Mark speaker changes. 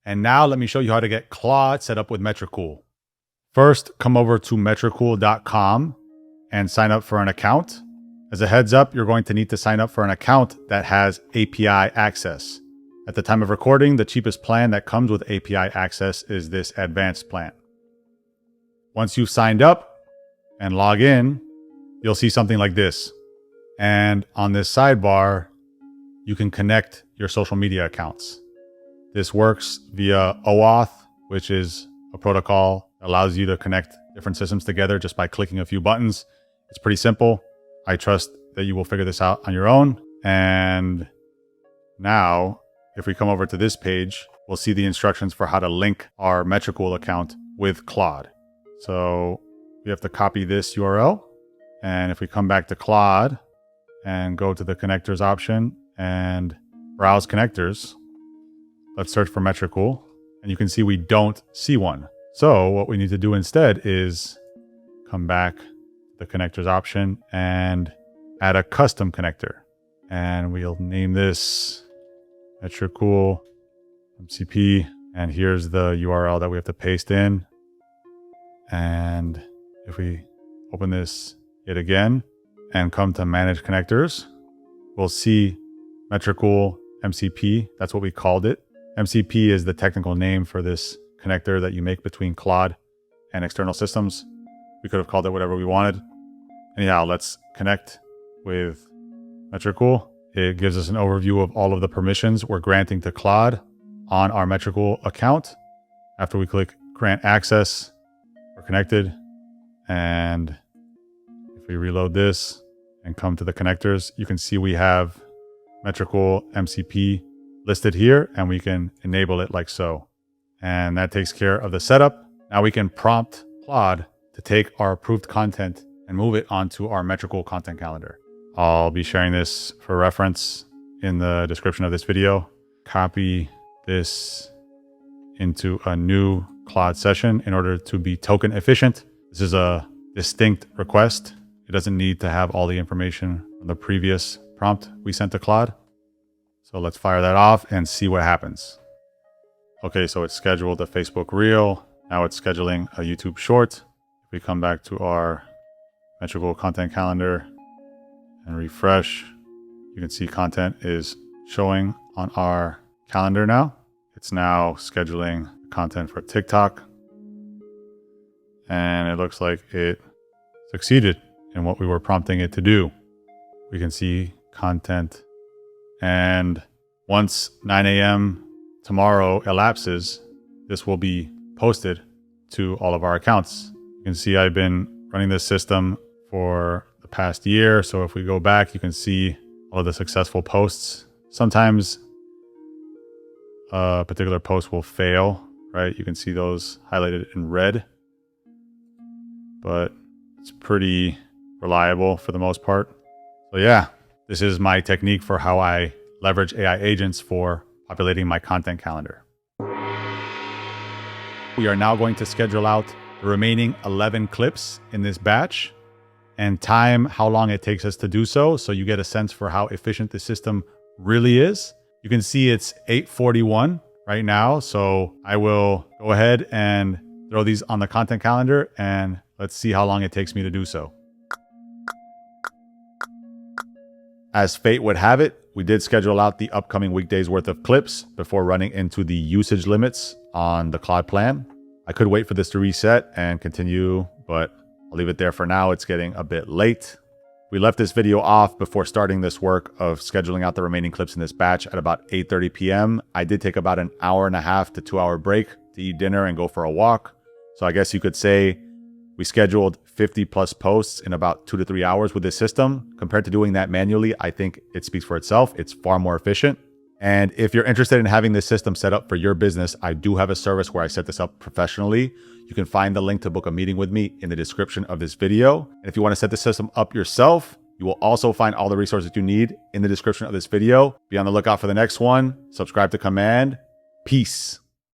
Speaker 1: And now let me show you how to get Claude set up with Metricool. First, come over to metricool.com and sign up for an account. As a heads up, you're going to need to sign up for an account that has API access. At the time of recording, the cheapest plan that comes with API access is this advanced plan. Once you've signed up and log in, you'll see something like this. And on this sidebar, you can connect your social media accounts. This works via OAuth, which is a protocol that allows you to connect different systems together just by clicking a few buttons. It's pretty simple. I trust that you will figure this out on your own. And now, if we come over to this page, we'll see the instructions for how to link our Metricool account with Claude. So we have to copy this URL. And if we come back to Claude and go to the connectors option and browse connectors, let's search for Metricool. And you can see we don't see one. So what we need to do instead is come back to the connectors option and add a custom connector. And we'll name this Metricool MCP. And here's the URL that we have to paste in. And if we open this yet again and come to manage connectors, we'll see Metricool MCP. That's what we called it. MCP is the technical name for this connector that you make between Claude and external systems. We could have called it whatever we wanted. Anyhow, let's connect with Metricool. It gives us an overview of all of the permissions we're granting to Claude on our Metricool account. After we click grant access, we're connected. And if we reload this and come to the connectors, you can see we have Metricool MCP listed here, and we can enable it like so. And that takes care of the setup. Now we can prompt Claude to take our approved content and move it onto our Metricool content calendar. I'll be sharing this for reference in the description of this video. Copy this into a new Claude session in order to be token efficient. This is a distinct request. It doesn't need to have all the information from the previous prompt we sent to Claude. So let's fire that off and see what happens. Okay, so it's scheduled a Facebook Reel. Now it's scheduling a YouTube Short. If we come back to our Metricool content calendar and refresh, you can see content is showing on our calendar now. It's now scheduling content for TikTok. And it looks like it succeeded in what we were prompting it to do. We can see content. And once 9 a.m. tomorrow elapses, this will be posted to all of our accounts. You can see I've been running this system for the past year. So if we go back, you can see all of the successful posts. Sometimes a particular post will fail, right? You can see those highlighted in red, but it's pretty reliable for the most part. So yeah, this is my technique for how I leverage AI agents for populating my content calendar. We are now going to schedule out the remaining 11 clips in this batch and time how long it takes us to do so you get a sense for how efficient the system really is. You can see it's 8:41 right now, so I will go ahead and throw these on the content calendar and let's see how long it takes me to do so. As fate would have it, we did schedule out the upcoming weekdays worth of clips before running into the usage limits on the Claude plan. I could wait for this to reset and continue, but I'll leave it there for now. It's getting a bit late. We left this video off before starting this work of scheduling out the remaining clips in this batch at about 8:30 p.m. I did take about an hour and a half to 2 hour break to eat dinner and go for a walk. So I guess you could say we scheduled 50 plus posts in about 2 to 3 hours with this system. Compared to doing that manually, I think it speaks for itself. It's far more efficient. And if you're interested in having this system set up for your business, I do have a service where I set this up professionally. You can find the link to book a meeting with me in the description of this video. And if you want to set the system up yourself, you will also find all the resources you need in the description of this video. Be on the lookout for the next one. Subscribe to Command. Peace.